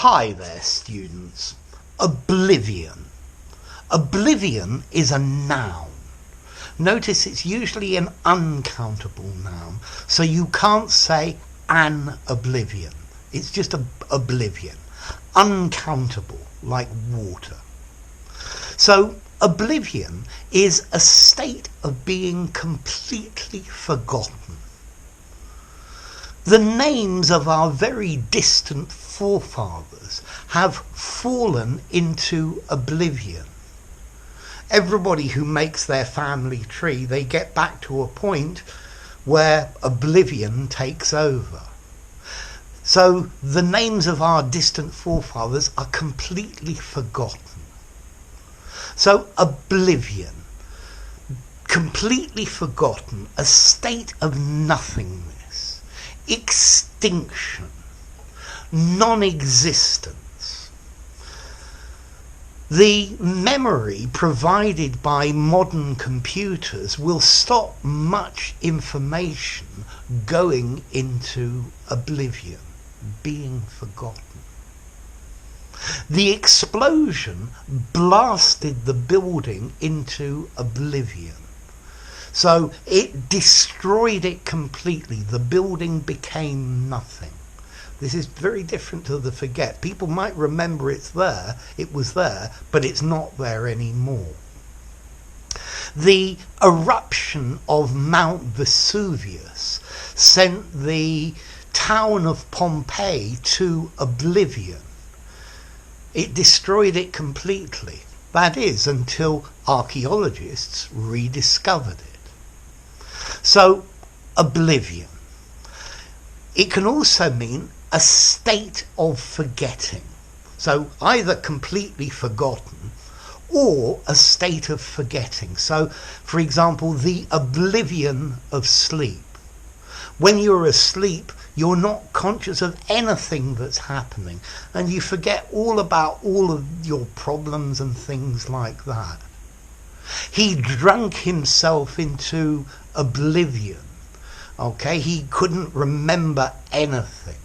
Hi there, students. Oblivion. Oblivion is a noun. Notice it's usually an uncountable noun, so you can't say an oblivion. It's just oblivion. Uncountable, like water. So oblivion is a state of being completely forgotten. The names of our very distant forefathers have fallen into oblivion. Everybody who makes their family tree, they get back to a point where oblivion takes over. So the names of our distant forefathers are completely forgotten. So oblivion, completely forgotten, a state of nothingness, extinction, non-existence. The memory provided by modern computers will stop much information going into oblivion, being forgotten. The explosion blasted the building into oblivion. So it destroyed it completely. The building became nothing. This is very different to the forget. People might remember it was there, but it's not there anymore. The eruption of Mount Vesuvius sent the town of Pompeii to oblivion. It destroyed it completely. That is, until archaeologists rediscovered it. So, oblivion. It can also mean a state of forgetting. So either completely forgotten or a state of forgetting. So, for example, the oblivion of sleep. When you're asleep, you're not conscious of anything that's happening, and you forget all about all of your problems and things like that. He drank himself into oblivion. Okay, he couldn't remember anything.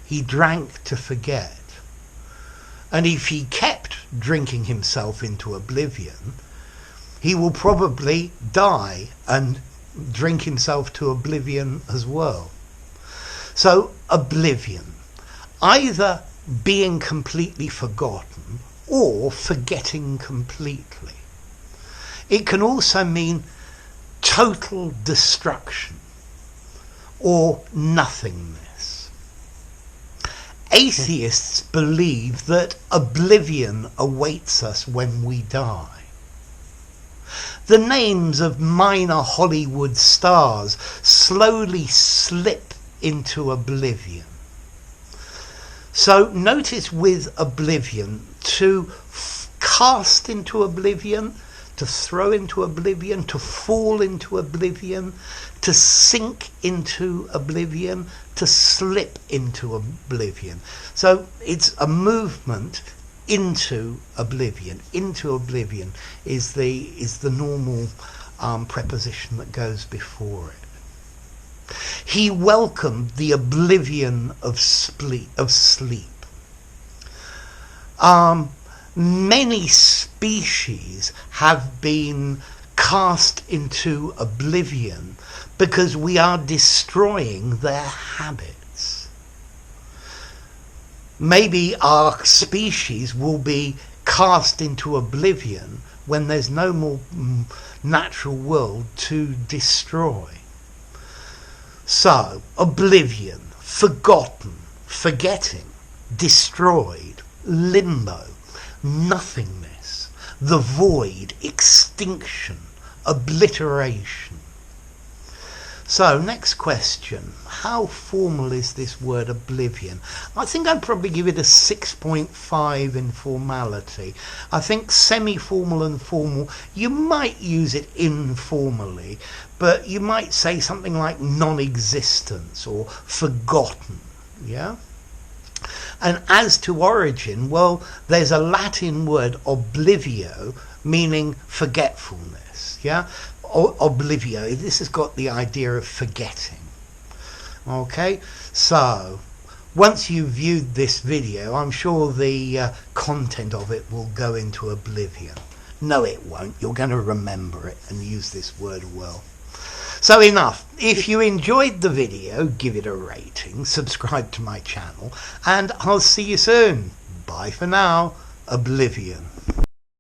He drank to forget. And if he kept drinking himself into oblivion, he will probably die and drink himself to oblivion as well. So oblivion, either being completely forgotten or forgetting completely. It can also mean total destruction or nothingness. Atheists believe that oblivion awaits us when we die. The names of minor Hollywood stars slowly slip into oblivion. So notice with oblivion, to cast into oblivion, to throw into oblivion, to fall into oblivion, to sink into oblivion, to slip into oblivion. So it's a movement into oblivion. Into oblivion is the normal preposition that goes before it. He welcomed the oblivion of sleep. Many species have been cast into oblivion because we are destroying their habits. Maybe our species will be cast into oblivion when there's no more natural world to destroy. So, oblivion, forgotten, forgetting, destroyed, limbo, nothingness, the void, extinction, obliteration. So, next question. How formal is this word oblivion? I think I'd probably give it a 6.5 in formality. I think semi-formal and formal, you might use it informally, but you might say something like non-existence or forgotten, yeah? And as to origin, well, there's a Latin word oblivio, meaning forgetfulness, yeah? Oblivio, this has got the idea of forgetting. Okay, so Once you've viewed this video, I'm sure the content of it will go into oblivion. No, it won't. You're going to remember it and use this word well. So enough. If you enjoyed the video, give it a rating, subscribe to my channel, and I'll see you soon. Bye for now. Oblivion.